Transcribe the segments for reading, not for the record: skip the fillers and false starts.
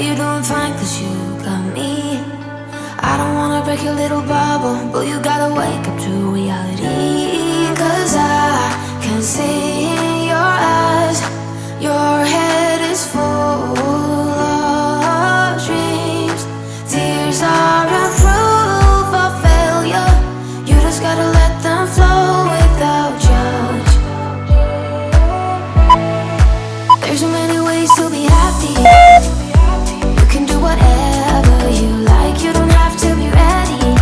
you doing fine, cause you got me. I don't wanna break your little bubble, but you gotta wake up to reality. Cause I can see in your eyes, your head is full of dreams. Tears are a proof of failure. You just gotta let them flow without judge. There's so many ways to be happy. You can do whatever you like. You don't have to be ready.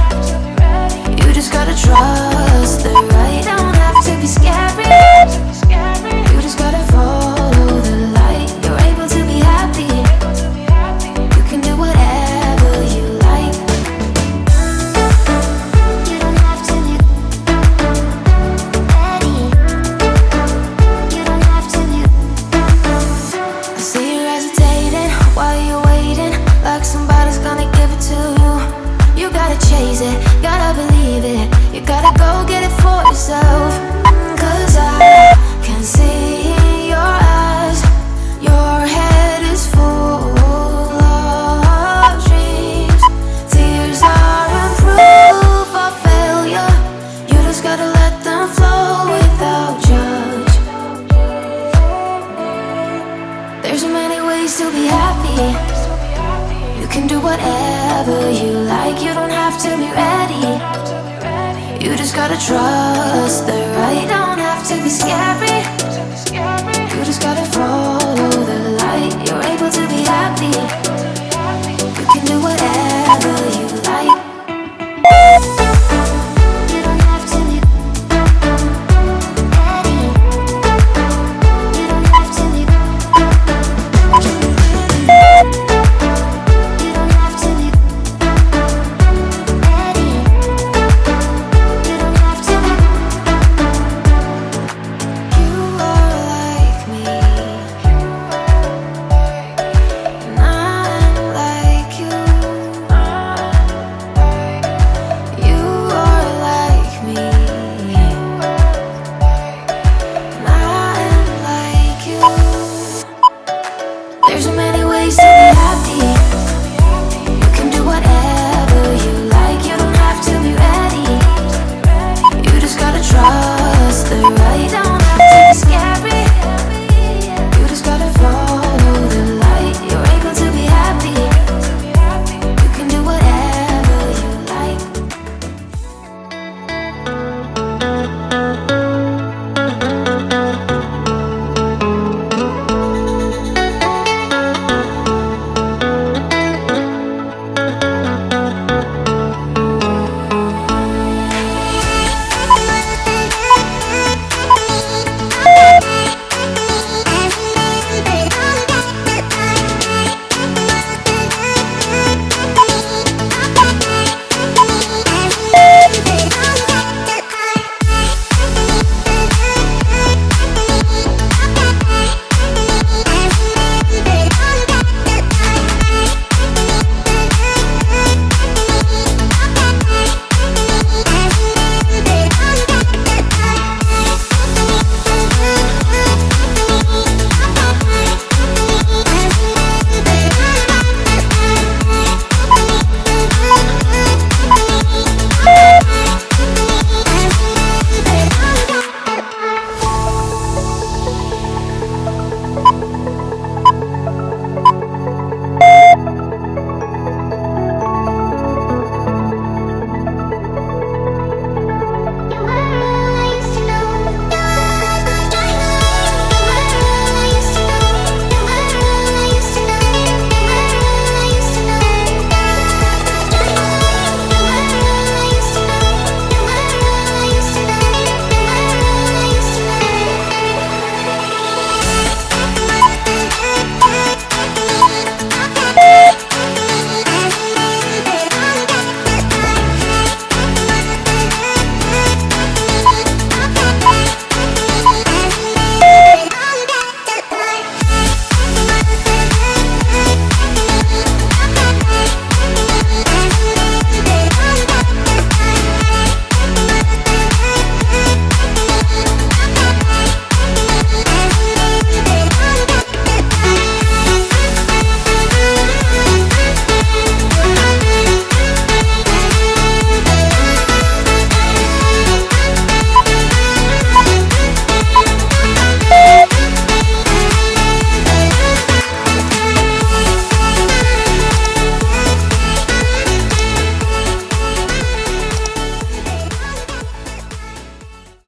You just gotta trust the right. Don't have to be scary. You just gotta follow the light. You're able to be happy. You can do whatever you like. You don't have to be ready. You don't have to be. I see you hesitating while you're waiting, like somebody's gonna give it to you. You gotta chase it, gotta believe it. You gotta go get it for yourself. Cause I can see in your eyes, your head is full of dreams. Tears are a proof of failure. You just gotta let them flow without judge. There's so many ways to be happy. You can do whatever you like. You don't have to be ready. You just gotta trust the right. Don't have to be scary.